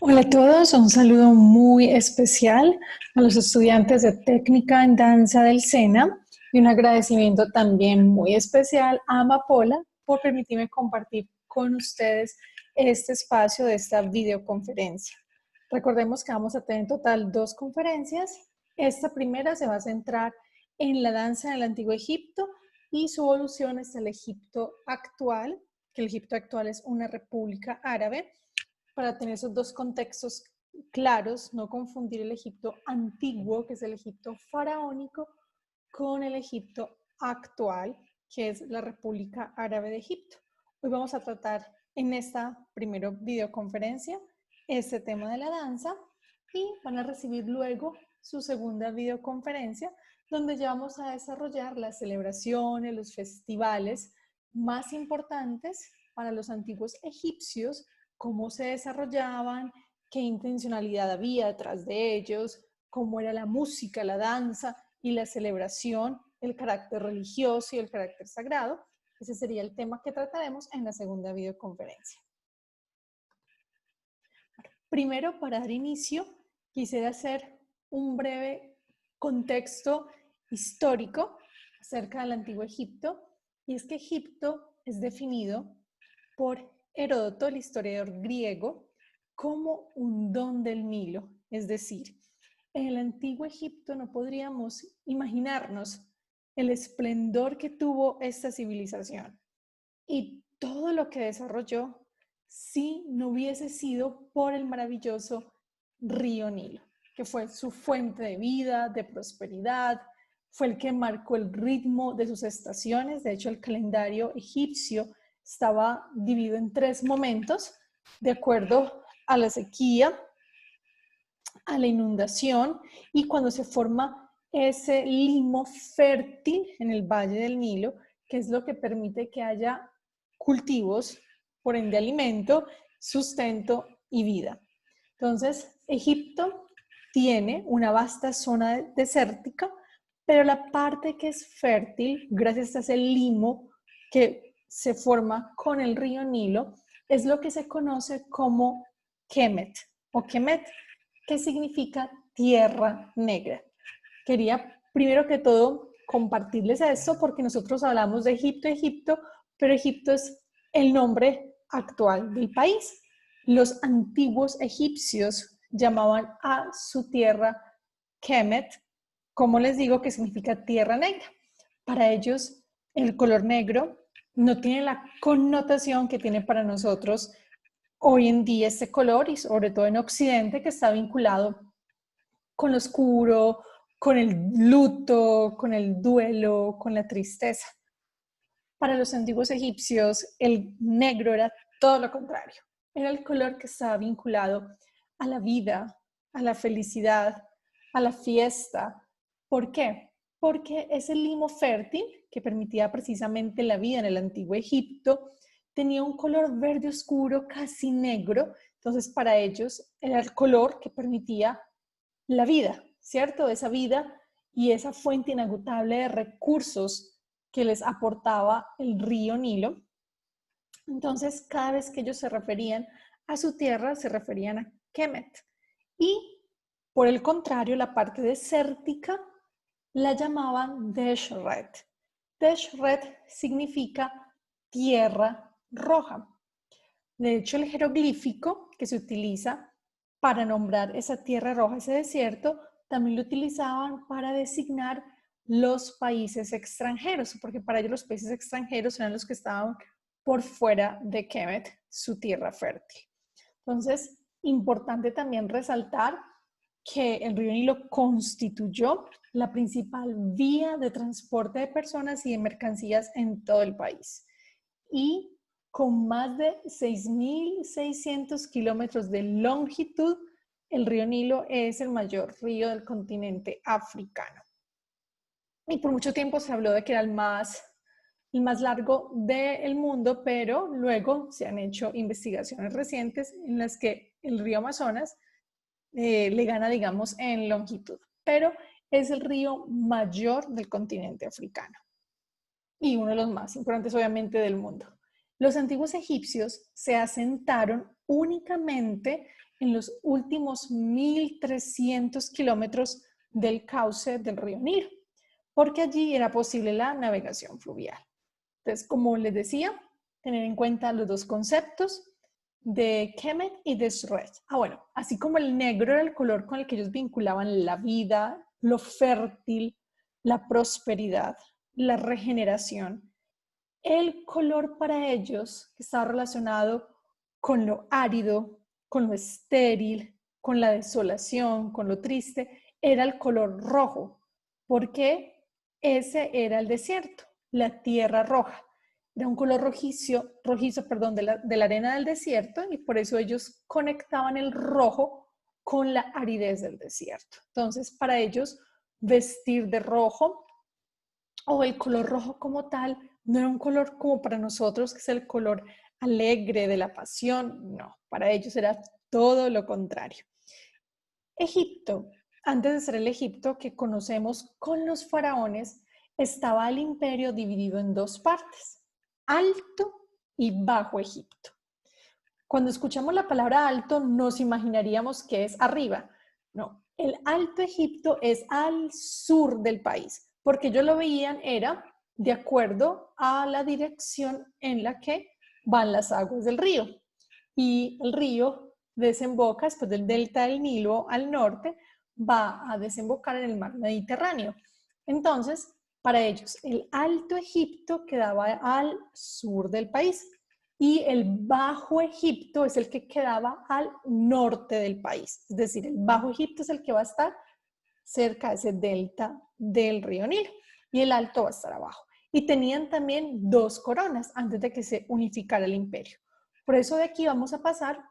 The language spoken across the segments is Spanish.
Hola a todos, un saludo muy especial a los estudiantes de técnica en danza del SENA y un agradecimiento también muy especial a Amapola por permitirme compartir con ustedes este espacio de esta videoconferencia. Recordemos que vamos a tener en total dos conferencias. Esta primera se va a centrar en la danza del Antiguo Egipto y su evolución hasta el Egipto actual, que el Egipto actual es una república árabe, para tener esos dos contextos claros, no confundir el Egipto antiguo, que es el Egipto faraónico, con el Egipto actual, que es la República Árabe de Egipto. Hoy vamos a tratar en esta primera videoconferencia este tema de la danza y van a recibir luego su segunda videoconferencia, donde ya vamos a desarrollar las celebraciones, los festivales más importantes para los antiguos egipcios, cómo se desarrollaban, qué intencionalidad había detrás de ellos, cómo era la música, la danza y la celebración, el carácter religioso y el carácter sagrado. Ese sería el tema que trataremos en la segunda videoconferencia. Primero, para dar inicio, quisiera hacer un breve contexto histórico acerca del Antiguo Egipto, y es que Egipto es definido por Heródoto, el historiador griego, como un don del Nilo. Es decir, en el Antiguo Egipto no podríamos imaginarnos el esplendor que tuvo esta civilización y todo lo que desarrolló si no hubiese sido por el maravilloso río Nilo, que fue su fuente de vida, de prosperidad, fue el que marcó el ritmo de sus estaciones. De hecho, el calendario egipcio estaba dividido en 3 momentos, de acuerdo a la sequía, a la inundación y cuando se forma ese limo fértil en el valle del Nilo, que es lo que permite que haya cultivos, por ende alimento, sustento y vida. Entonces, Egipto tiene una vasta zona desértica, pero la parte que es fértil, gracias a ese limo que se forma con el río Nilo, es lo que se conoce como Kemet o Kemet, que significa tierra negra. Quería primero que todo compartirles esto porque nosotros hablamos de Egipto, Egipto, pero Egipto es el nombre actual del país. Los antiguos egipcios llamaban a su tierra Kemet, como les digo, que significa tierra negra. Para ellos, el color negro no tiene la connotación que tiene para nosotros hoy en día este color, y sobre todo en Occidente, que está vinculado con lo oscuro, con el luto, con el duelo, con la tristeza. Para los antiguos egipcios, el negro era todo lo contrario. Era el color que estaba vinculado a la vida, a la felicidad, a la fiesta. ¿Por qué? Porque ese limo fértil que permitía precisamente la vida en el antiguo Egipto tenía un color verde oscuro, casi negro. Entonces, para ellos era el color que permitía la vida, ¿cierto? Esa vida y esa fuente inagotable de recursos que les aportaba el río Nilo. Entonces, cada vez que ellos se referían a su tierra, se referían a Kemet. Y, por el contrario, la parte desértica la llamaban Deshret. Deshret significa tierra roja. De hecho, el jeroglífico que se utiliza para nombrar esa tierra roja, ese desierto, también lo utilizaban para designar los países extranjeros, porque para ellos los países extranjeros eran los que estaban por fuera de Kemet, su tierra fértil. Entonces, importante también resaltar que el río Nilo constituyó la principal vía de transporte de personas y de mercancías en todo el país. Y con más de 6.600 kilómetros de longitud, el río Nilo es el mayor río del continente africano. Y por mucho tiempo se habló de que era el más largo del mundo, pero luego se han hecho investigaciones recientes en las que el río Amazonas le gana, digamos, en longitud, pero es el río mayor del continente africano y uno de los más importantes, obviamente, del mundo. Los antiguos egipcios se asentaron únicamente en los últimos 1.300 kilómetros del cauce del río Nilo, porque allí era posible la navegación fluvial. Entonces, como les decía, tener en cuenta los dos conceptos de Kemet y de Shred. Bueno, así como el negro era el color con el que ellos vinculaban la vida, lo fértil, la prosperidad, la regeneración, el color para ellos que estaba relacionado con lo árido, con lo estéril, con la desolación, con lo triste, era el color rojo, porque ese era el desierto, la tierra roja. Era un color rojizo, de la arena del desierto, y por eso ellos conectaban el rojo con la aridez del desierto. Entonces, para ellos, vestir de rojo o el color rojo como tal no era un color como para nosotros, que es el color alegre de la pasión. No, para ellos era todo lo contrario. Egipto, antes de ser el Egipto que conocemos con los faraones, estaba el imperio dividido en dos partes, Alto y Bajo Egipto. Cuando escuchamos la palabra alto, nos imaginaríamos que es arriba. No, el Alto Egipto es al sur del país, porque ellos lo veían era de acuerdo a la dirección en la que van las aguas del río. Y el río desemboca, después del delta del Nilo al norte, va a desembocar en el mar Mediterráneo. Entonces, para ellos, el Alto Egipto quedaba al sur del país y el Bajo Egipto es el que quedaba al norte del país. Es decir, el Bajo Egipto es el que va a estar cerca de ese delta del río Nilo y el Alto va a estar abajo. Y tenían también dos coronas antes de que se unificara el imperio. Por eso de aquí vamos a pasar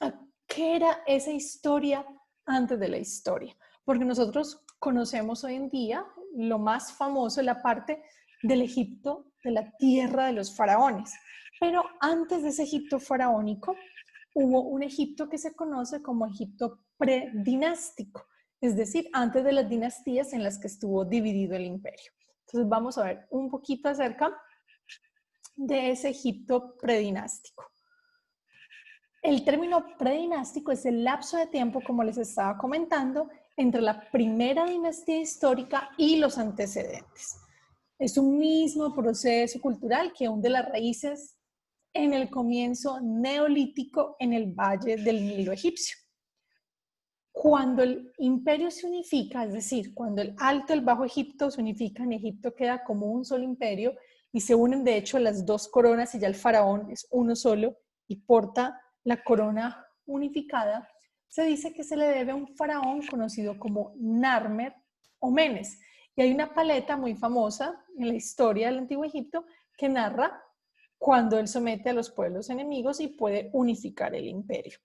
a qué era esa historia antes de la historia. Porque nosotros conocemos hoy en día lo más famoso, la parte del Egipto, de la tierra de los faraones. Pero antes de ese Egipto faraónico, hubo un Egipto que se conoce como Egipto predinástico, es decir, antes de las dinastías en las que estuvo dividido el imperio. Entonces vamos a ver un poquito acerca de ese Egipto predinástico. El término predinástico es el lapso de tiempo, como les estaba comentando, entre la primera dinastía histórica y los antecedentes. Es un mismo proceso cultural que hunde las raíces en el comienzo neolítico en el valle del Nilo egipcio. Cuando el imperio se unifica, es decir, cuando el Alto y el Bajo Egipto se unifican, Egipto queda como un solo imperio y se unen de hecho las dos coronas y ya el faraón es uno solo y porta la corona unificada, se dice que se le debe a un faraón conocido como Narmer o Menes. Y hay una paleta muy famosa en la historia del Antiguo Egipto que narra cuando él somete a los pueblos enemigos y puede unificar el imperio.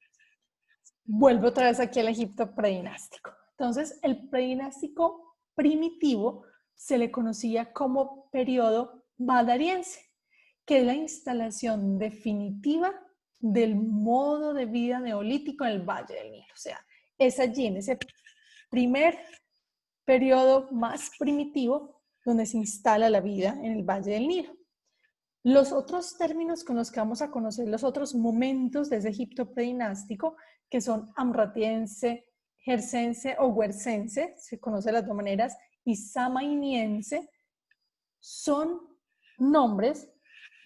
Vuelvo otra vez aquí al Egipto predinástico. Entonces, el predinástico primitivo se le conocía como periodo badariense, que es la instalación definitiva del modo de vida neolítico en el Valle del Nilo. O sea, es allí, en ese primer periodo más primitivo, donde se instala la vida en el Valle del Nilo. Los otros términos con los que vamos a conocer los otros momentos de ese Egipto predinástico, que son amratiense, jersense o huersense, se conoce de las dos maneras, y samainiense, son nombres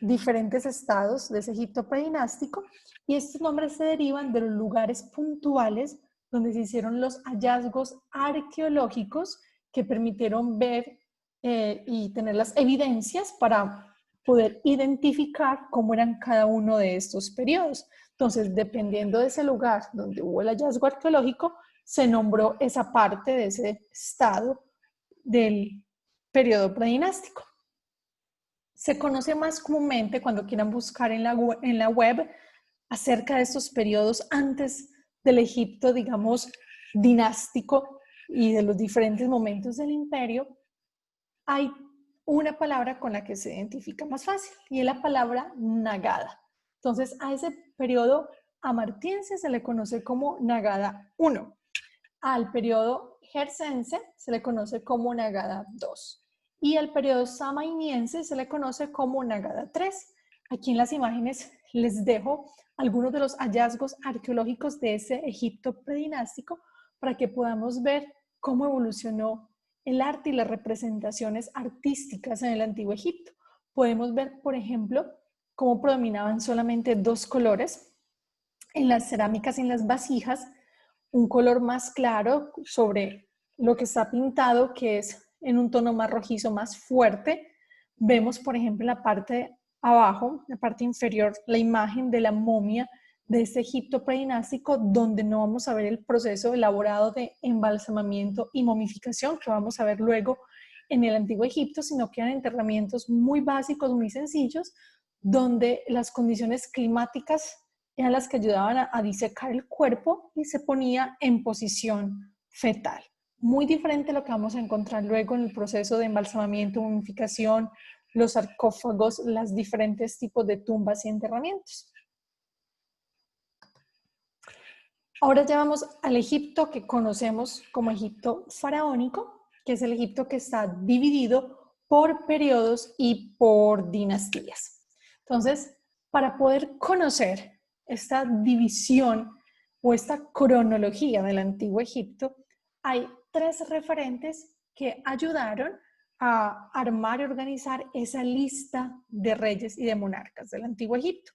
diferentes estados de ese Egipto predinástico, y estos nombres se derivan de los lugares puntuales donde se hicieron los hallazgos arqueológicos que permitieron ver y tener las evidencias para poder identificar cómo eran cada uno de estos periodos. Entonces, dependiendo de ese lugar donde hubo el hallazgo arqueológico, se nombró esa parte de ese estado del periodo predinástico. Se conoce más comúnmente cuando quieran buscar en la web acerca de estos periodos antes del Egipto, digamos, dinástico y de los diferentes momentos del imperio, hay una palabra con la que se identifica más fácil y es la palabra Nagada. Entonces, a ese periodo amartiense se le conoce como Nagada I. Al periodo jersense se le conoce como Nagada II. Y al periodo samainiense se le conoce como Nagada III. Aquí en las imágenes les dejo algunos de los hallazgos arqueológicos de ese Egipto predinástico para que podamos ver cómo evolucionó el arte y las representaciones artísticas en el Antiguo Egipto. Podemos ver, por ejemplo, cómo predominaban solamente dos colores en las cerámicas y en las vasijas, un color más claro sobre lo que está pintado, que es en un tono más rojizo, más fuerte. Vemos, por ejemplo, en la parte abajo, la parte inferior, la imagen de la momia de este Egipto predinástico, donde no vamos a ver el proceso elaborado de embalsamamiento y momificación que vamos a ver luego en el Antiguo Egipto, sino que eran enterramientos muy básicos, muy sencillos, donde las condiciones climáticas eran las que ayudaban a disecar el cuerpo y se ponía en posición fetal. Muy diferente a lo que vamos a encontrar luego en el proceso de embalsamamiento, momificación, los sarcófagos, los diferentes tipos de tumbas y enterramientos. Ahora ya vamos al Egipto que conocemos como Egipto faraónico, que es el Egipto que está dividido por periodos y por dinastías. Entonces, para poder conocer esta división o esta cronología del Antiguo Egipto, hay tres referentes que ayudaron a armar y organizar esa lista de reyes y de monarcas del Antiguo Egipto.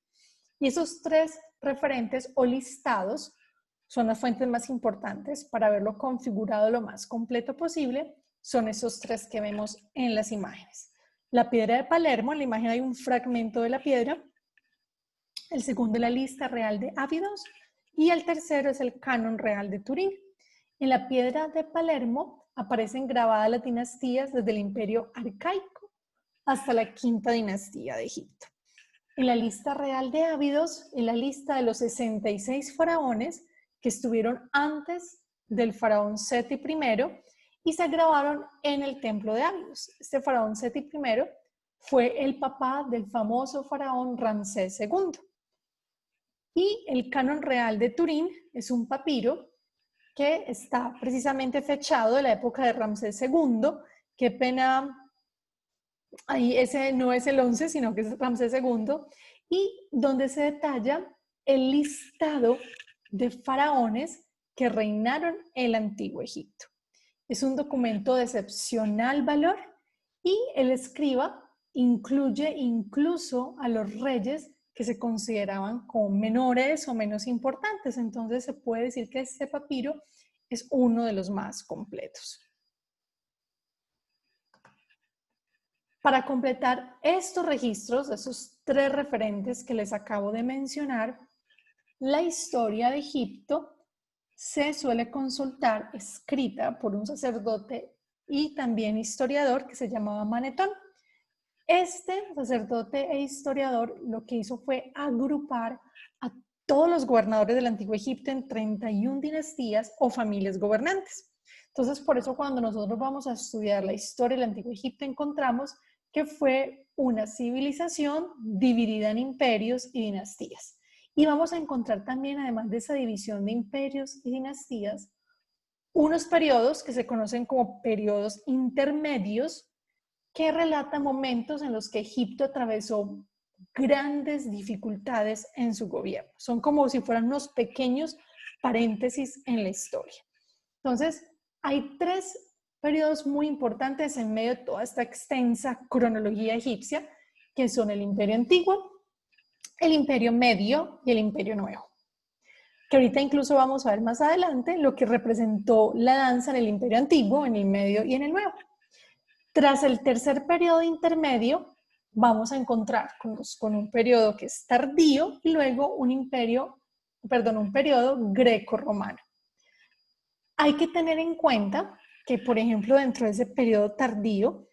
Y esos tres referentes o listados son las fuentes más importantes para verlo configurado lo más completo posible. Son esos tres que vemos en las imágenes. La piedra de Palermo, en la imagen hay un fragmento de la piedra. El segundo es la lista real de Abidos y el tercero es el canon real de Turín. En la piedra de Palermo aparecen grabadas las dinastías desde el imperio arcaico hasta la quinta dinastía de Egipto. En la lista real de Abidos, en la lista de los 66 faraones que estuvieron antes del faraón Seti I y se grabaron en el templo de Abidos. Este faraón Seti I fue el papá del famoso faraón Ramsés II. Y el canon real de Turín es un papiro que está precisamente fechado de la época de Ramsés II. Qué pena, ahí ese no es el 11, sino que es Ramsés II. Y donde se detalla el listado de faraones que reinaron en el Antiguo Egipto. Es un documento de excepcional valor y el escriba incluye incluso a los reyes que se consideraban como menores o menos importantes. Entonces se puede decir que este papiro es uno de los más completos. Para completar estos registros, esos tres referentes que les acabo de mencionar, la historia de Egipto se suele consultar escrita por un sacerdote y también historiador que se llamaba Manetón. Este sacerdote e historiador lo que hizo fue agrupar a todos los gobernadores del Antiguo Egipto en 31 dinastías o familias gobernantes. Entonces, por eso cuando nosotros vamos a estudiar la historia del Antiguo Egipto encontramos que fue una civilización dividida en imperios y dinastías. Y vamos a encontrar también, además de esa división de imperios y dinastías, unos periodos que se conocen como periodos intermedios que relatan momentos en los que Egipto atravesó grandes dificultades en su gobierno. Son como si fueran unos pequeños paréntesis en la historia. Entonces, hay tres periodos muy importantes en medio de toda esta extensa cronología egipcia, que son el Imperio Antiguo, el Imperio Medio y el Imperio Nuevo. Que ahorita incluso vamos a ver más adelante lo que representó la danza en el Imperio Antiguo, en el Medio y en el Nuevo. Tras el tercer periodo intermedio, vamos a encontrar con un periodo que es tardío y luego un periodo greco-romano. Hay que tener en cuenta que, por ejemplo, dentro de ese periodo tardío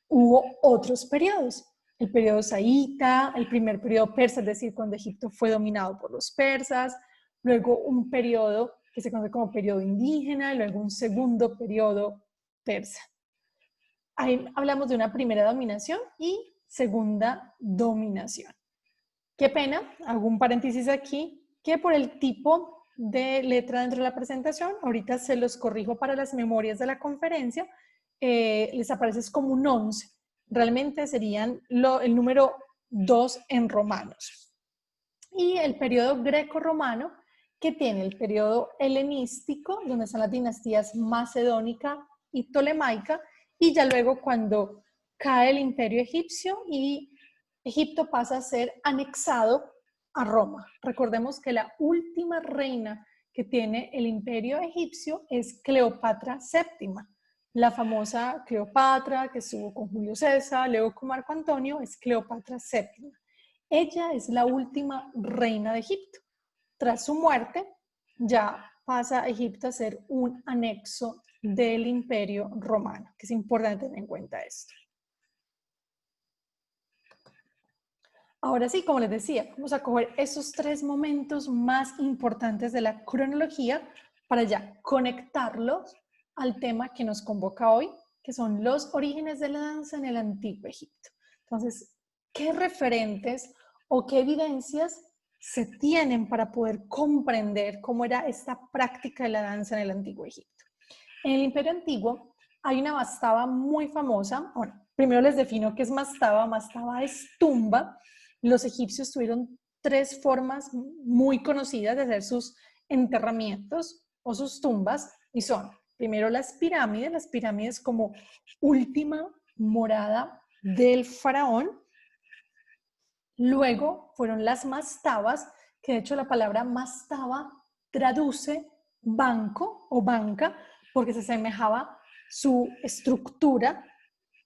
hubo otros periodos. El periodo saíta, el primer periodo persa, es decir, cuando Egipto fue dominado por los persas, luego un periodo que se conoce como periodo indígena, y luego un segundo periodo persa. Ahí hablamos de una primera dominación y segunda dominación. Qué pena, hago un paréntesis aquí, que por el tipo de letra dentro de la presentación, ahorita se los corrijo para las memorias de la conferencia, les aparece como un 11. Realmente serían el número 2 en romanos. y el periodo greco-romano, que tiene el periodo helenístico, donde están las dinastías macedónica y tolemaica, y ya luego cuando cae el imperio egipcio y Egipto pasa a ser anexado a Roma. Recordemos que la última reina que tiene el imperio egipcio es Cleopatra VII. La famosa Cleopatra que estuvo con Julio César, luego con Marco Antonio, es Cleopatra VII. Ella es la última reina de Egipto. Tras su muerte, ya pasa Egipto a ser un anexo del Imperio Romano, que es importante tener en cuenta esto. Ahora sí, como les decía, vamos a coger esos 3 momentos más importantes de la cronología para ya conectarlos al tema que nos convoca hoy, que son los orígenes de la danza en el Antiguo Egipto. Entonces, ¿qué referentes o qué evidencias se tienen para poder comprender cómo era esta práctica de la danza en el Antiguo Egipto? En el Imperio Antiguo hay una mastaba muy famosa. Bueno, primero les defino qué es mastaba. Mastaba es tumba. Los egipcios tuvieron 3 formas muy conocidas de hacer sus enterramientos o sus tumbas, y son, primero las pirámides como última morada del faraón. Luego fueron las mastabas, que de hecho la palabra mastaba traduce banco o banca, porque se asemejaba su estructura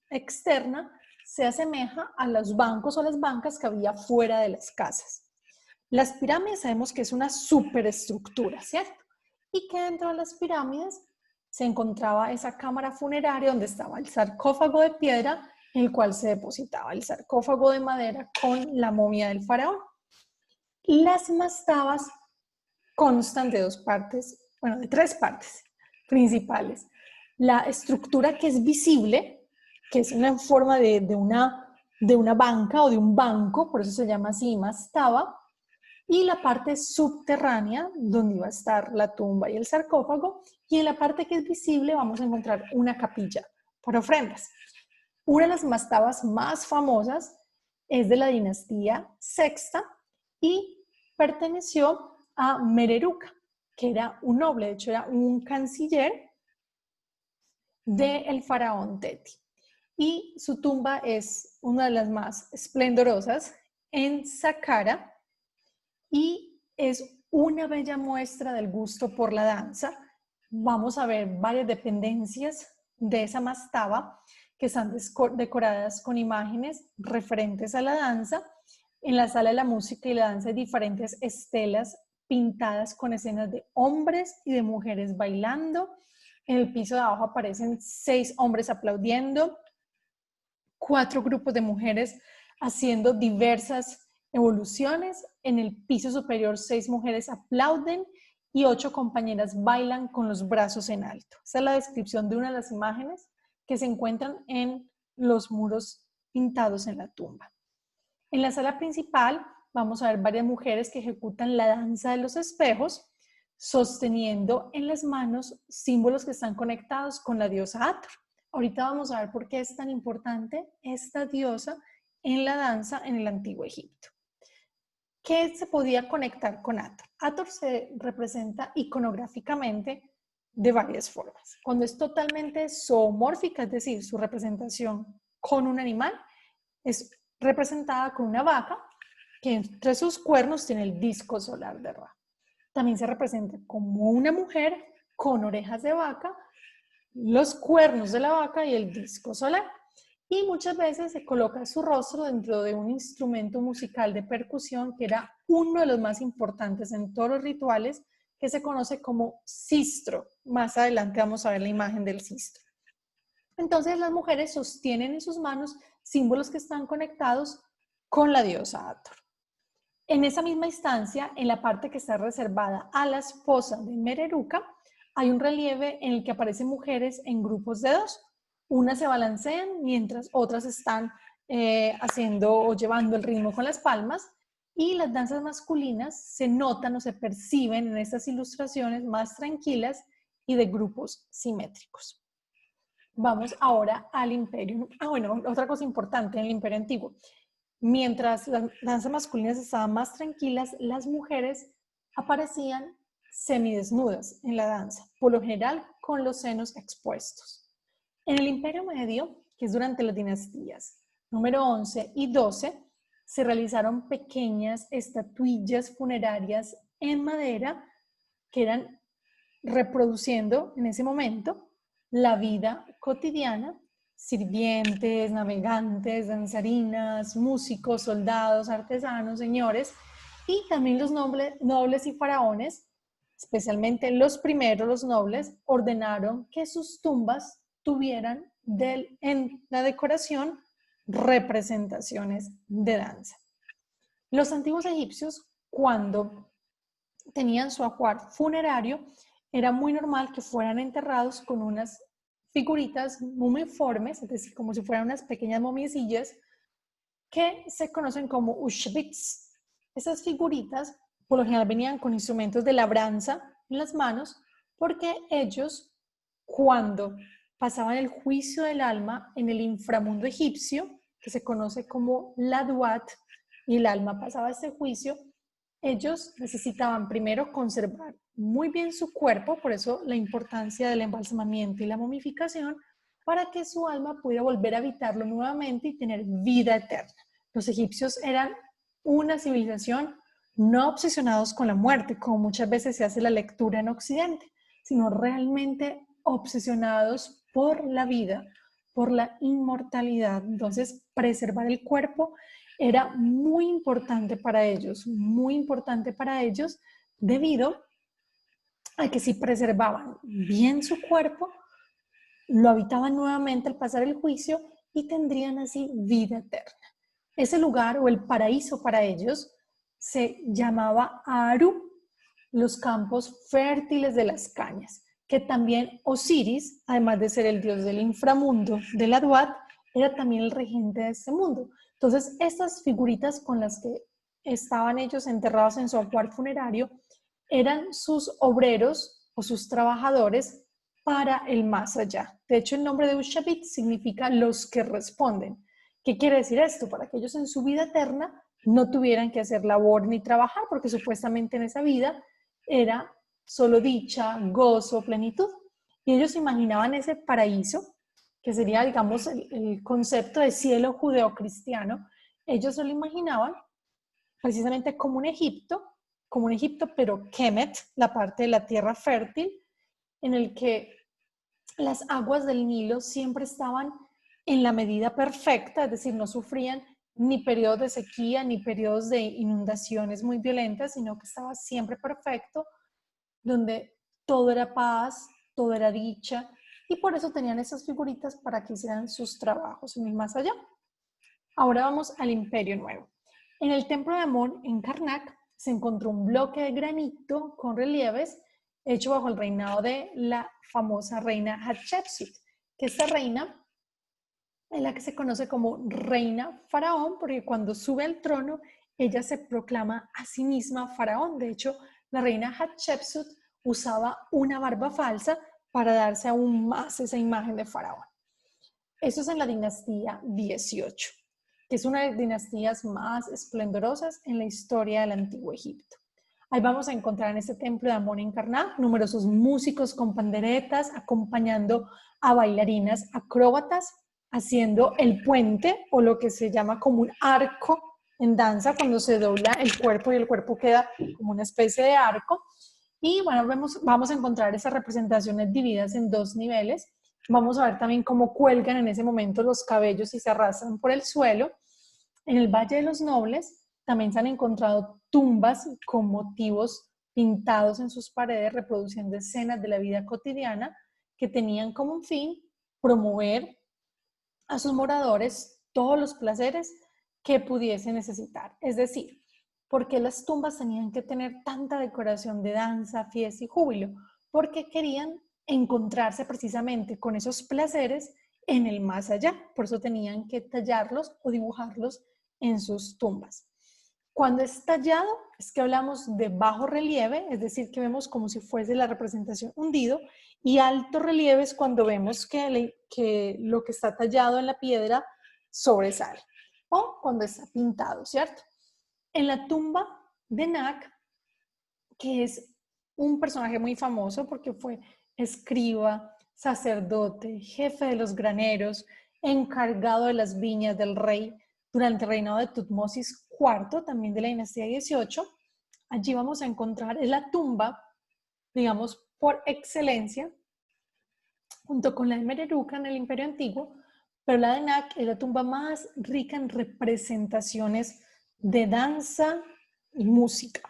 externa, se asemeja a los bancos o las bancas que había fuera de las casas. Las pirámides sabemos que es una superestructura, ¿cierto? Y que dentro de las pirámides se encontraba esa cámara funeraria donde estaba el sarcófago de piedra en el cual se depositaba el sarcófago de madera con la momia del faraón. Las mastabas constan de 2 partes, bueno, de 3 partes principales. La estructura que es visible, que es una forma de una banca o de un banco, por eso se llama así mastaba, y la parte subterránea, donde iba a estar la tumba y el sarcófago, y en la parte que es visible vamos a encontrar una capilla para ofrendas. Una de las mastabas más famosas es de la dinastía Sexta y perteneció a Mereruca, que era un noble, de hecho era un canciller del faraón Teti. Y su tumba es una de las más esplendorosas en Saqqara y es una bella muestra del gusto por la danza. Vamos a ver varias dependencias de esa mastaba que están decoradas con imágenes referentes a la danza. En la sala de la música y la danza hay diferentes estelas pintadas con escenas de hombres y de mujeres bailando. En el piso de abajo aparecen 6 hombres aplaudiendo, 4 grupos de mujeres haciendo diversas evoluciones. En el piso superior 6 mujeres aplauden y 8 compañeras bailan con los brazos en alto. Esa es la descripción de una de las imágenes que se encuentran en los muros pintados en la tumba. En la sala principal vamos a ver varias mujeres que ejecutan la danza de los espejos, sosteniendo en las manos símbolos que están conectados con la diosa Hathor. Ahorita vamos a ver por qué es tan importante esta diosa en la danza en el Antiguo Egipto. ¿Qué se podía conectar con Hathor? Hathor se representa iconográficamente de varias formas. Cuando es totalmente zoomórfica, es decir, su representación con un animal, es representada con una vaca que entre sus cuernos tiene el disco solar de Ra. También se representa como una mujer con orejas de vaca, los cuernos de la vaca y el disco solar. Y muchas veces se coloca su rostro dentro de un instrumento musical de percusión que era uno de los más importantes en todos los rituales, que se conoce como sistro. Más adelante vamos a ver la imagen del sistro. Entonces las mujeres sostienen en sus manos símbolos que están conectados con la diosa Hathor. En esa misma instancia, en la parte que está reservada a la esposa de Mereruca, hay un relieve en el que aparecen mujeres en grupos de 2. Unas se balancean mientras otras están haciendo o llevando el ritmo con las palmas, y las danzas masculinas se notan o se perciben en estas ilustraciones más tranquilas y de grupos simétricos. Vamos ahora al imperio. Bueno, otra cosa importante en el imperio antiguo. mientras las danzas masculinas estaban más tranquilas, las mujeres aparecían semidesnudas en la danza, por lo general con los senos expuestos. En el Imperio Medio, que es durante las dinastías número 11 y 12, se realizaron pequeñas estatuillas funerarias en madera que eran reproduciendo en ese momento la vida cotidiana, sirvientes, navegantes, danzarinas, músicos, soldados, artesanos, señores, y también los nobles y faraones, especialmente los primeros, los nobles, ordenaron que sus tumbas tuvieran en la decoración representaciones de danza. Los antiguos egipcios, cuando tenían su ajuar funerario, era muy normal que fueran enterrados con unas figuritas mumiformes, es decir, como si fueran unas pequeñas momiecillas, que se conocen como ushbits. Esas figuritas, por lo general, venían con instrumentos de labranza en las manos, porque ellos, cuando pasaban el juicio del alma en el inframundo egipcio, que se conoce como la Duat, y el alma pasaba este juicio, ellos necesitaban primero conservar muy bien su cuerpo, por eso la importancia del embalsamamiento y la momificación, para que su alma pudiera volver a habitarlo nuevamente y tener vida eterna. Los egipcios eran una civilización no obsesionados con la muerte, como muchas veces se hace la lectura en Occidente, sino realmente obsesionados por la vida, por la inmortalidad. Entonces, preservar el cuerpo era muy importante para ellos, debido a que si preservaban bien su cuerpo, lo habitaban nuevamente al pasar el juicio y tendrían así vida eterna. Ese lugar o el paraíso para ellos se llamaba Aru, los campos fértiles de las cañas, que también Osiris, además de ser el dios del inframundo, de la Duat, era también el regente de este mundo. Entonces, estas figuritas con las que estaban ellos enterrados en su ajuar funerario eran sus obreros o sus trabajadores para el más allá. De hecho, el nombre de Ushabit significa los que responden. ¿Qué quiere decir esto? Para que ellos en su vida eterna no tuvieran que hacer labor ni trabajar, porque supuestamente en esa vida era solo dicha, gozo, plenitud. Y ellos imaginaban ese paraíso, que sería, digamos, el concepto de cielo judeocristiano. Ellos se lo imaginaban precisamente como un Egipto, pero Kemet, la parte de la tierra fértil, en el que las aguas del Nilo siempre estaban en la medida perfecta, es decir, no sufrían ni periodos de sequía, ni periodos de inundaciones muy violentas, sino que estaba siempre perfecto, donde todo era paz, todo era dicha, y por eso tenían esas figuritas para que hicieran sus trabajos en el más allá. Ahora vamos al Imperio Nuevo. En el templo de Amón, en Karnak, se encontró un bloque de granito con relieves hecho bajo el reinado de la famosa reina Hatshepsut, que esta reina es la que se conoce como reina faraón, porque cuando sube al trono, ella se proclama a sí misma faraón. De hecho, la reina Hatshepsut usaba una barba falsa para darse aún más esa imagen de faraón. Eso es en la dinastía 18, que es una de las dinastías más esplendorosas en la historia del Antiguo Egipto. Ahí vamos a encontrar en este templo de Amón en Karnak numerosos músicos con panderetas acompañando a bailarinas acróbatas haciendo el puente o lo que se llama como un arco en danza cuando se dobla el cuerpo y el cuerpo queda como una especie de arco. Y bueno, vamos a encontrar esas representaciones divididas en dos niveles. Vamos a ver también cómo cuelgan en ese momento los cabellos y se arrastran por el suelo. En el Valle de los Nobles también se han encontrado tumbas con motivos pintados en sus paredes reproduciendo escenas de la vida cotidiana que tenían como un fin promover a sus moradores todos los placeres que pudiesen necesitar. Es decir, ¿por qué las tumbas tenían que tener tanta decoración de danza, fiesta y júbilo? Porque querían encontrarse precisamente con esos placeres en el más allá. Por eso tenían que tallarlos o dibujarlos en sus tumbas. Cuando es tallado, es que hablamos de bajo relieve, es decir, que vemos como si fuese la representación hundido, y alto relieve es cuando vemos que lo que está tallado en la piedra sobresale. o cuando está pintado, ¿cierto? En la tumba de Nak, que es un personaje muy famoso porque fue escriba, sacerdote, jefe de los graneros, encargado de las viñas del rey durante el reinado de Tutmosis IV, también de la dinastía 18. Allí vamos a encontrar, es la tumba, digamos, por excelencia, junto con la de Mereruca en el Imperio Antiguo, pero la de Nak es la tumba más rica en representaciones de danza y música.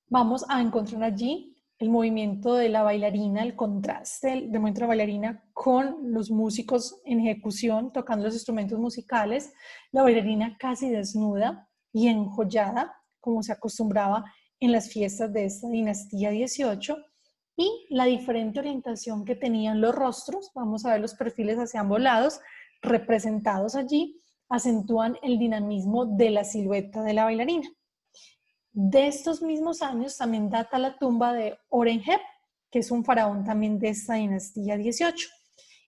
Vamos a encontrar allí el movimiento de la bailarina, el contraste del movimiento de la bailarina con los músicos en ejecución, tocando los instrumentos musicales, la bailarina casi desnuda y enjollada, como se acostumbraba en las fiestas de esta dinastía 18, y la diferente orientación que tenían los rostros, vamos a ver los perfiles hacia ambos lados, representados allí, acentúan el dinamismo de la silueta de la bailarina. De estos mismos años también data la tumba de Orenheb, que es un faraón también de esta dinastía 18.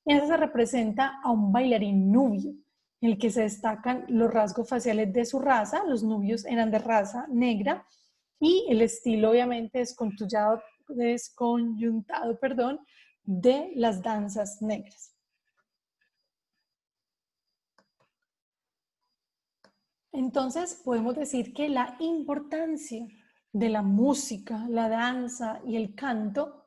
En esta se representa a un bailarín nubio, en el que se destacan los rasgos faciales de su raza. Los nubios eran de raza negra y el estilo obviamente desconyuntado, de las danzas negras. Entonces podemos decir que la importancia de la música, la danza y el canto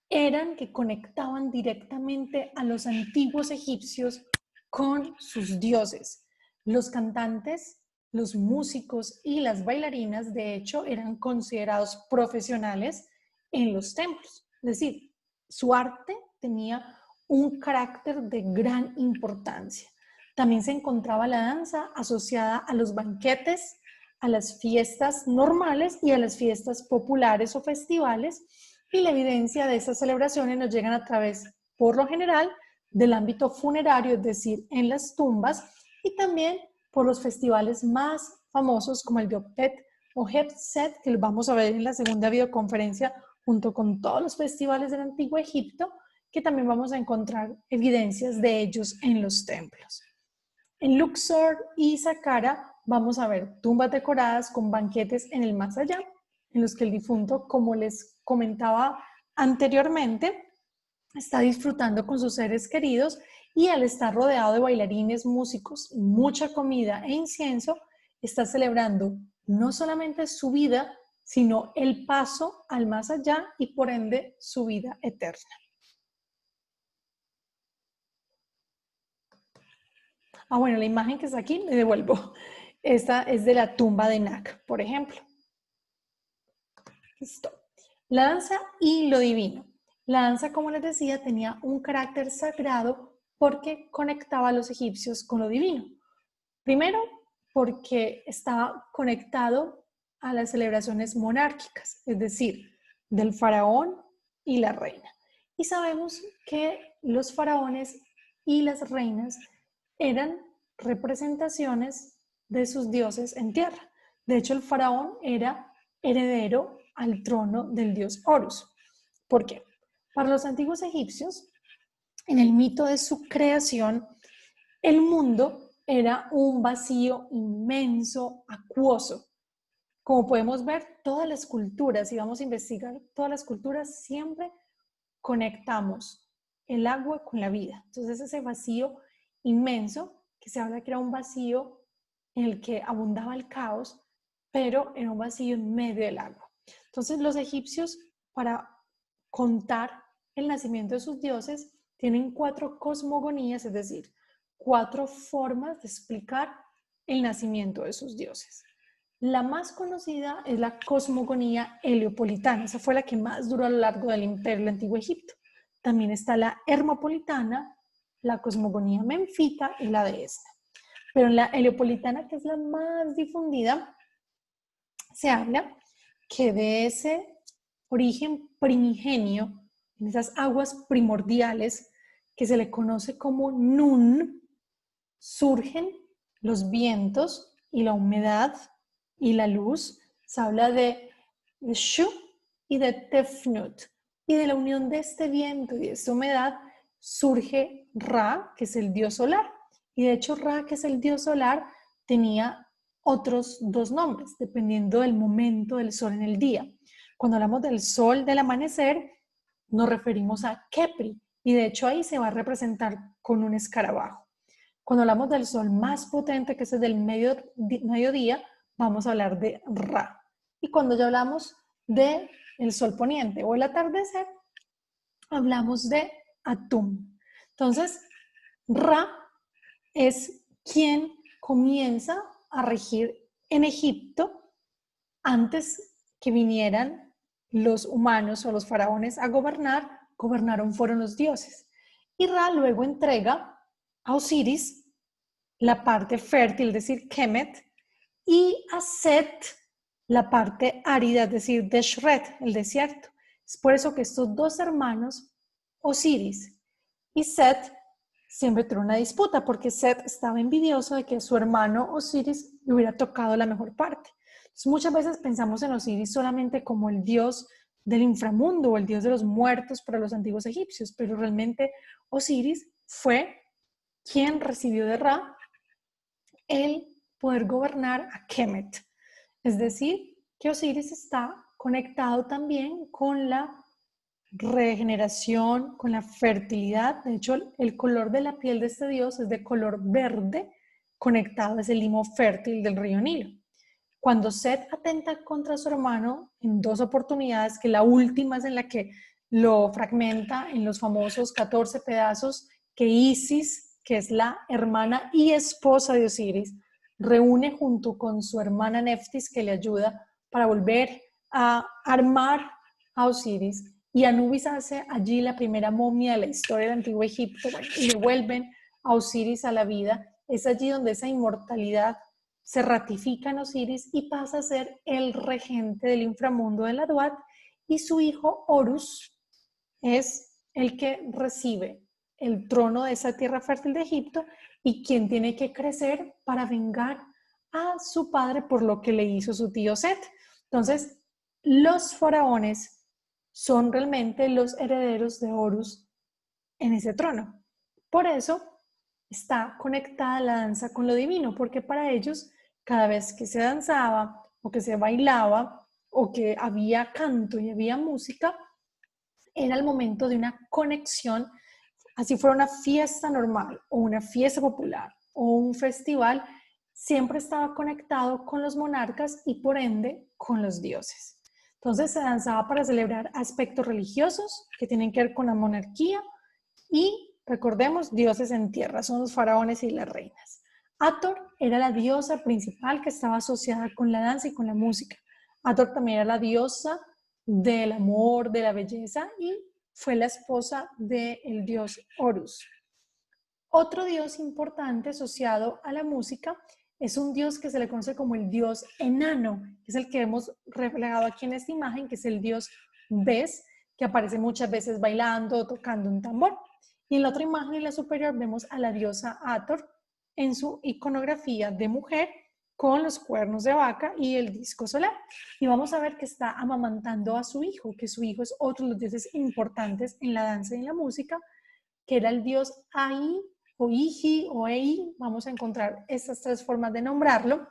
eran que conectaban directamente a los antiguos egipcios con sus dioses. Los cantantes, los músicos y las bailarinas, de hecho, eran considerados profesionales en los templos. Es decir, su arte tenía un carácter de gran importancia. También se encontraba la danza asociada a los banquetes, a las fiestas normales y a las fiestas populares o festivales, y la evidencia de estas celebraciones nos llegan a través, por lo general, del ámbito funerario, es decir, en las tumbas, y también por los festivales más famosos como el de Opet o Hebset, que lo vamos a ver en la segunda videoconferencia, junto con todos los festivales del Antiguo Egipto, que también vamos a encontrar evidencias de ellos en los templos. En Luxor y Saqqara vamos a ver tumbas decoradas con banquetes en el más allá, en los que el difunto, como les comentaba anteriormente, está disfrutando con sus seres queridos, y al estar rodeado de bailarines, músicos, mucha comida e incienso, está celebrando no solamente su vida, sino el paso al más allá y por ende su vida eterna. Bueno, la imagen que está aquí, me devuelvo. Esta es de la tumba de Nak, por ejemplo. Listo. La danza y lo divino. La danza, como les decía, tenía un carácter sagrado porque conectaba a los egipcios con lo divino. Primero, porque estaba conectado a las celebraciones monárquicas, es decir, del faraón y la reina. Y sabemos que los faraones y las reinas eran representaciones de sus dioses en tierra. De hecho, el faraón era heredero al trono del dios Horus. ¿Por qué? Para los antiguos egipcios, en el mito de su creación, el mundo era un vacío inmenso, acuoso. Como podemos ver, todas las culturas, y vamos a investigar todas las culturas, siempre conectamos el agua con la vida. Entonces ese vacío inmenso, que se habla que era un vacío en el que abundaba el caos, pero era un vacío en medio del agua. Entonces los egipcios, para contar el nacimiento de sus dioses, tienen 4 cosmogonías, es decir, 4 formas de explicar el nacimiento de sus dioses. La más conocida es la cosmogonía heliopolitana. Esa fue la que más duró a lo largo del imperio del Antiguo Egipto. También está la hermopolitana, la cosmogonía menfita y la de esta. Pero en la heliopolitana, que es la más difundida, se habla que de ese origen primigenio, en esas aguas primordiales que se le conoce como Nun, surgen los vientos y la humedad y la luz. Se habla de Shu y de Tefnut, y de la unión de este viento y de esta humedad surge Ra, que es el dios solar. Y de hecho Ra, que es el dios solar, tenía otros dos nombres, dependiendo del momento del sol en el día. Cuando hablamos del sol del amanecer, nos referimos a Kepri, y de hecho ahí se va a representar con un escarabajo. Cuando hablamos del sol más potente, que es el del mediodía, vamos a hablar de Ra. Y cuando ya hablamos del sol poniente o el atardecer, hablamos de Atum. Entonces, Ra es quien comienza a regir en Egipto antes que vinieran los humanos o los faraones a gobernar, fueron los dioses. Y Ra luego entrega a Osiris la parte fértil, es decir, Kemet, y a Set la parte árida, es decir, Deshret, el desierto. Es por eso que estos dos hermanos, Osiris y Set, siempre tuvieron una disputa, porque Set estaba envidioso de que su hermano Osiris le hubiera tocado la mejor parte. Entonces, muchas veces pensamos en Osiris solamente como el dios del inframundo o el dios de los muertos para los antiguos egipcios, pero realmente Osiris fue quien recibió de Ra el poder gobernar a Kemet. Es decir, que Osiris está conectado también con la regeneración, con la fertilidad. De hecho, el color de la piel de este dios es de color verde, conectado a ese limo fértil del río Nilo. Cuando Set atenta contra su hermano en dos oportunidades, que la última es en la que lo fragmenta en los famosos 14 pedazos, que Isis, que es la hermana y esposa de Osiris, reúne junto con su hermana Neftis, que le ayuda para volver a armar a Osiris, y Anubis hace allí la primera momia de la historia del antiguo Egipto, y devuelven a Osiris a la vida. Es allí donde esa inmortalidad se ratifica en Osiris y pasa a ser el regente del inframundo de la Duat, y su hijo Horus es el que recibe el trono de esa tierra fértil de Egipto y quien tiene que crecer para vengar a su padre por lo que le hizo su tío Set. Entonces, los faraones son realmente los herederos de Horus en ese trono. Por eso está conectada la danza con lo divino, porque para ellos, cada vez que se danzaba o que se bailaba o que había canto y había música, era el momento de una conexión, así fuera una fiesta normal o una fiesta popular o un festival, siempre estaba conectado con los monarcas y por ende con los dioses. Entonces se danzaba para celebrar aspectos religiosos que tienen que ver con la monarquía y, recordemos, dioses en tierra, son los faraones y las reinas. Hathor era la diosa principal que estaba asociada con la danza y con la música. Hathor también era la diosa del amor, de la belleza, y fue la esposa del dios Horus. Otro dios importante asociado a la música es un dios que se le conoce como el dios enano, que es el que hemos reflejado aquí en esta imagen, que es el dios Bes, que aparece muchas veces bailando o tocando un tambor. Y en la otra imagen, en la superior, vemos a la diosa Hathor en su iconografía de mujer con los cuernos de vaca y el disco solar. Y vamos a ver que está amamantando a su hijo, que su hijo es otro de los dioses importantes en la danza y en la música, que era el dios Ai, o Iji, o Ei. Vamos a encontrar estas tres formas de nombrarlo.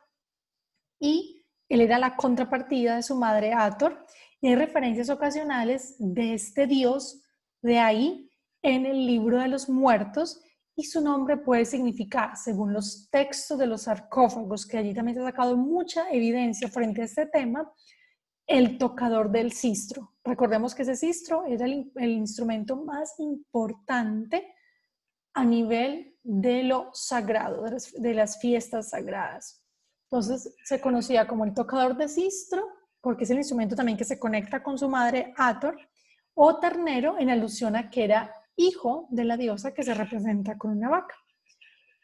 Y él era la contrapartida de su madre Hathor. Y hay referencias ocasionales de este dios de Ai en el libro de los muertos, y su nombre puede significar, según los textos de los sarcófagos, que allí también se ha sacado mucha evidencia frente a este tema, el tocador del sistro. Recordemos que ese sistro era el instrumento más importante a nivel de lo sagrado, de las fiestas sagradas. Entonces se conocía como el tocador de sistro, porque es el instrumento también que se conecta con su madre Hathor, o ternero, en alusión a que era hijo de la diosa, que se representa con una vaca.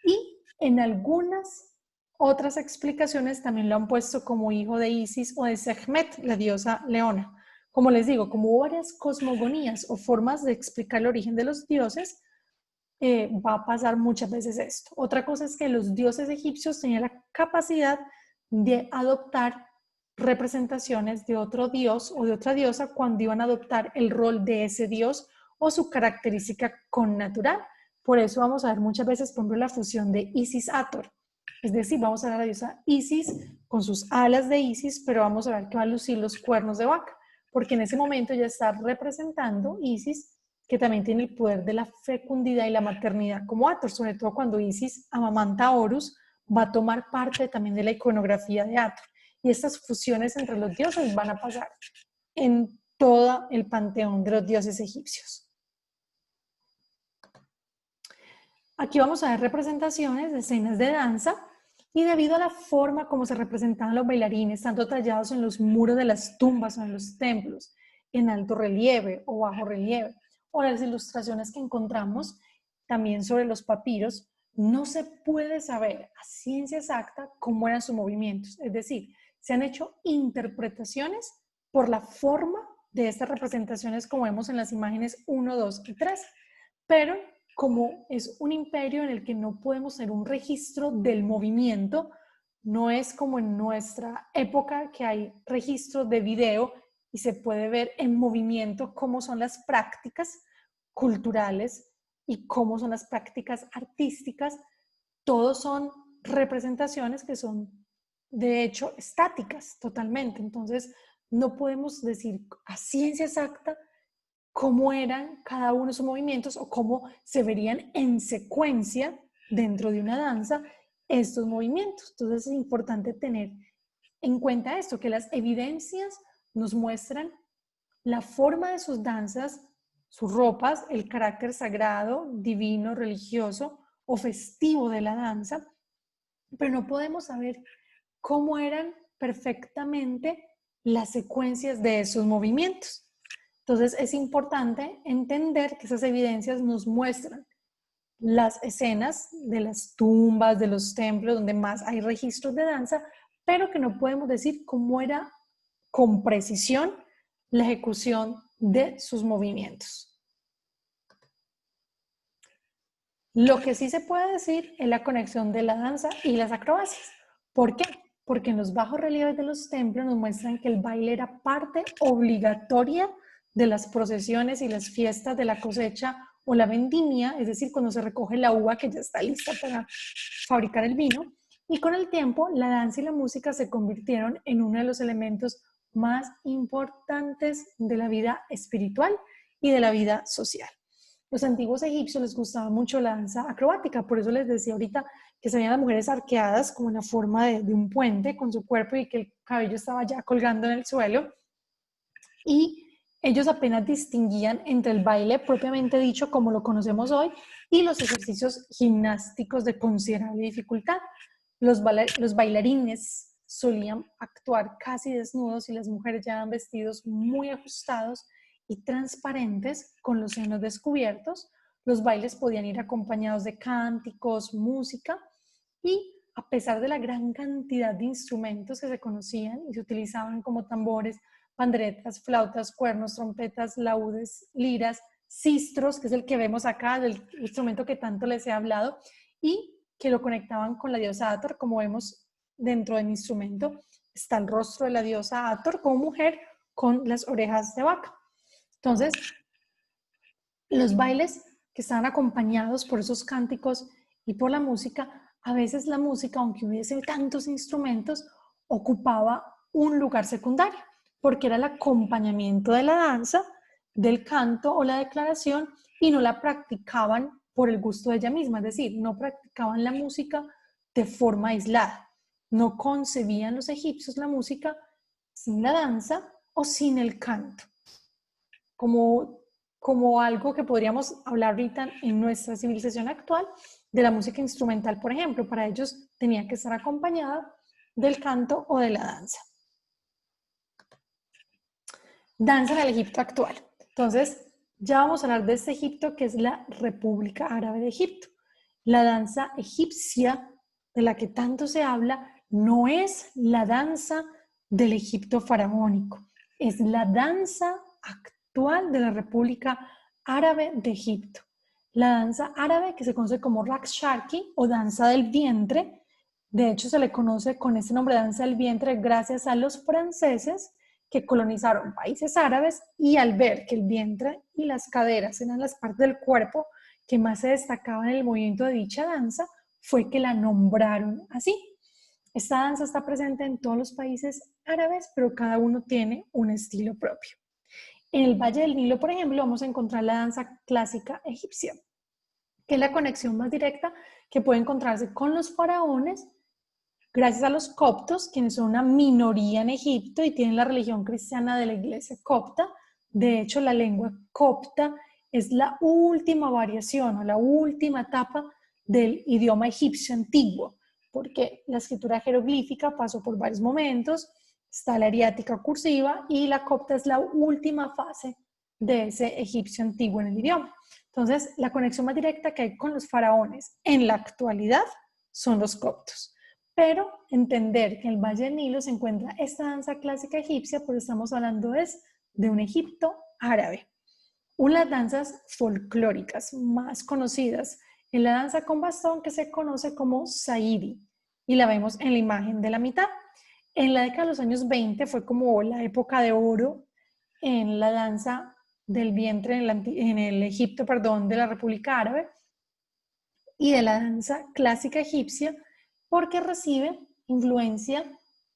Y en algunas otras explicaciones también lo han puesto como hijo de Isis o de Sekhmet, la diosa leona. Como les digo, como varias cosmogonías o formas de explicar el origen de los dioses, va a pasar muchas veces esto. Otra cosa es que los dioses egipcios tenían la capacidad de adoptar representaciones de otro dios o de otra diosa cuando iban a adoptar el rol de ese dios o su característica connatural. Por eso vamos a ver muchas veces, por ejemplo, la fusión de Isis-Hathor. Es decir, vamos a ver a la diosa Isis con sus alas de Isis, pero vamos a ver que va a lucir los cuernos de vaca, porque en ese momento ya está representando Isis, que también tiene el poder de la fecundidad y la maternidad como Hathor, sobre todo cuando Isis amamanta a Horus, va a tomar parte también de la iconografía de Hathor. Y estas fusiones entre los dioses van a pasar en todo el panteón de los dioses egipcios. Aquí vamos a ver representaciones de escenas de danza y debido a la forma como se representaban los bailarines, tanto tallados en los muros de las tumbas o en los templos, en alto relieve o bajo relieve, o las ilustraciones que encontramos también sobre los papiros, no se puede saber a ciencia exacta cómo eran sus movimientos. Es decir, se han hecho interpretaciones por la forma de estas representaciones como vemos en las imágenes 1, 2 y 3, pero como es un imperio en el que no podemos tener un registro del movimiento, no es como en nuestra época que hay registro de video y se puede ver en movimiento cómo son las prácticas culturales y cómo son las prácticas artísticas. Todos son representaciones que son de hecho estáticas totalmente. Entonces no podemos decir a ciencia exacta cómo eran cada uno de sus movimientos o cómo se verían en secuencia dentro de una danza estos movimientos. Entonces es importante tener en cuenta esto, que las evidencias nos muestran la forma de sus danzas, sus ropas, el carácter sagrado, divino, religioso o festivo de la danza, pero no podemos saber cómo eran perfectamente las secuencias de esos movimientos. Entonces es importante entender que esas evidencias nos muestran las escenas de las tumbas, de los templos, donde más hay registros de danza, pero que no podemos decir cómo era con precisión la ejecución de sus movimientos. Lo que sí se puede decir es la conexión de la danza y las acrobacias. ¿Por qué? Porque en los bajos relieves de los templos nos muestran que el baile era parte obligatoria de las procesiones y las fiestas de la cosecha o la vendimia, es decir, cuando se recoge la uva que ya está lista para fabricar el vino. Y con el tiempo, la danza y la música se convirtieron en uno de los elementos más importantes de la vida espiritual y de la vida social. Los antiguos egipcios les gustaba mucho la danza acrobática, por eso les decía ahorita que se veían las mujeres arqueadas como en la forma de un puente con su cuerpo y que el cabello estaba ya colgando en el suelo. Y ellos apenas distinguían entre el baile propiamente dicho, como lo conocemos hoy, y los ejercicios gimnásticos de considerable dificultad. Los bailarines solían actuar casi desnudos y las mujeres llevaban vestidos muy ajustados y transparentes con los senos descubiertos. Los bailes podían ir acompañados de cánticos, música y a pesar de la gran cantidad de instrumentos que se conocían y se utilizaban como tambores, panderetas, flautas, cuernos, trompetas, laúdes, liras, sistros, que es el que vemos acá, del instrumento que tanto les he hablado, y que lo conectaban con la diosa Hathor, como vemos dentro del instrumento. Está el rostro de la diosa Hathor como mujer con las orejas de vaca. Entonces, los bailes que estaban acompañados por esos cánticos y por la música, a veces la música, aunque hubiese tantos instrumentos, ocupaba un lugar secundario, porque era el acompañamiento de la danza, del canto o la declaración, y no la practicaban por el gusto de ella misma, es decir, no practicaban la música de forma aislada. No concebían los egipcios la música sin la danza o sin el canto, como algo que podríamos hablar ahorita en nuestra civilización actual de la música instrumental, por ejemplo. Para ellos tenía que estar acompañada del canto o de la danza. Danza en el Egipto actual. Entonces, ya vamos a hablar de este Egipto que es la República Árabe de Egipto. La danza egipcia de la que tanto se habla no es la danza del Egipto faraónico, es la danza actual de la República Árabe de Egipto. La danza árabe, que se conoce como Raqs Sharqi o danza del vientre, de hecho se le conoce con este nombre, danza del vientre, gracias a los franceses que colonizaron países árabes y al ver que el vientre y las caderas eran las partes del cuerpo que más se destacaban en el movimiento de dicha danza, fue que la nombraron así. Esta danza está presente en todos los países árabes, pero cada uno tiene un estilo propio. En el Valle del Nilo, por ejemplo, vamos a encontrar la danza clásica egipcia, que es la conexión más directa que puede encontrarse con los faraones, gracias a los coptos, quienes son una minoría en Egipto y tienen la religión cristiana de la iglesia copta. De hecho, la lengua copta es la última variación o la última etapa del idioma egipcio antiguo, porque la escritura jeroglífica pasó por varios momentos, está la ariática cursiva y la copta es la última fase de ese egipcio antiguo en el idioma. Entonces, la conexión más directa que hay con los faraones en la actualidad son los coptos. Pero entender que en el Valle del Nilo se encuentra esta danza clásica egipcia, pero estamos hablando de un Egipto árabe. Una de las danzas folclóricas más conocidas es la danza con bastón, que se conoce como Saidi, y la vemos en la imagen de la mitad. En la década de los años 20 fue como la época de oro en la danza del vientre en el Egipto, de la República Árabe y de la danza clásica egipcia, porque recibe influencia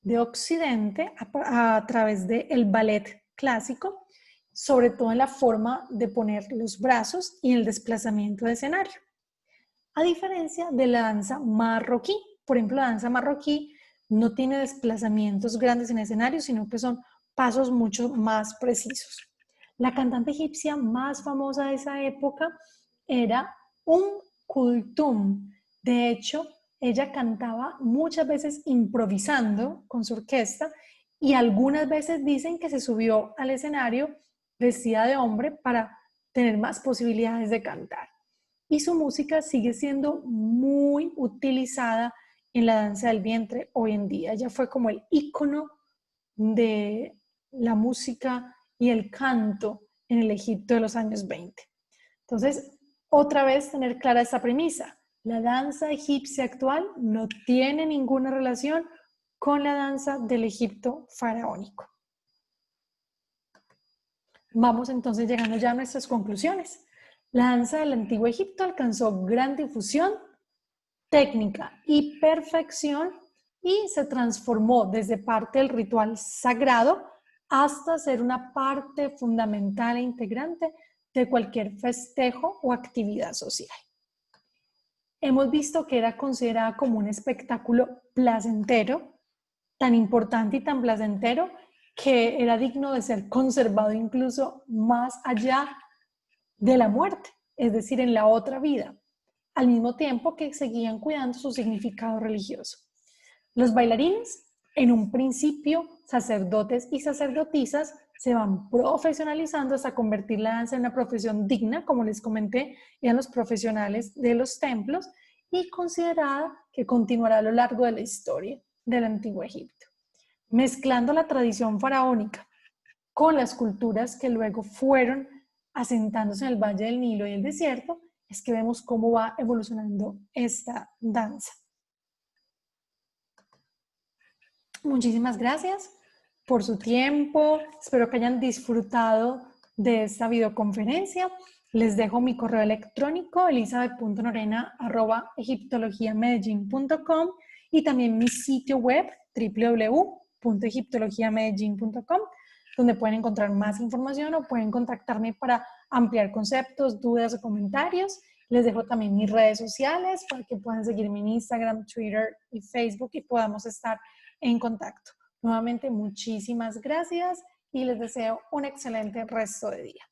de Occidente a través del ballet clásico, sobre todo en la forma de poner los brazos y el desplazamiento de escenario. A diferencia de la danza marroquí, por ejemplo, la danza marroquí no tiene desplazamientos grandes en escenario, sino que son pasos mucho más precisos. La cantante egipcia más famosa de esa época era Kulthum. De hecho, ella cantaba muchas veces improvisando con su orquesta y algunas veces dicen que se subió al escenario vestida de hombre para tener más posibilidades de cantar. Y su música sigue siendo muy utilizada en la danza del vientre hoy en día. Ella fue como el ícono de la música y el canto en el Egipto de los años 20. Entonces, otra vez tener clara esta premisa. La danza egipcia actual no tiene ninguna relación con la danza del Egipto faraónico. Vamos entonces llegando ya a nuestras conclusiones. La danza del Antiguo Egipto alcanzó gran difusión, técnica y perfección y se transformó desde parte del ritual sagrado hasta ser una parte fundamental e integrante de cualquier festejo o actividad social. Hemos visto que era considerada como un espectáculo placentero, tan importante y tan placentero que era digno de ser conservado incluso más allá de la muerte, es decir, en la otra vida, al mismo tiempo que seguían cuidando su significado religioso. Los bailarines, en un principio sacerdotes y sacerdotisas, se van profesionalizando hasta convertir la danza en una profesión digna, como les comenté, eran los profesionales de los templos, y considerada que continuará a lo largo de la historia del Antiguo Egipto. Mezclando la tradición faraónica con las culturas que luego fueron asentándose en el Valle del Nilo y el desierto, es que vemos cómo va evolucionando esta danza. Muchísimas gracias por su tiempo. Espero que hayan disfrutado de esta videoconferencia. Les dejo mi correo electrónico elizabeth.norena@egiptologiamedellin.com y también mi sitio web www.egiptologiamedellin.com, donde pueden encontrar más información o pueden contactarme para ampliar conceptos, dudas o comentarios. Les dejo también mis redes sociales para que puedan seguirme en Instagram, Twitter y Facebook y podamos estar en contacto. Nuevamente, muchísimas gracias y les deseo un excelente resto de día.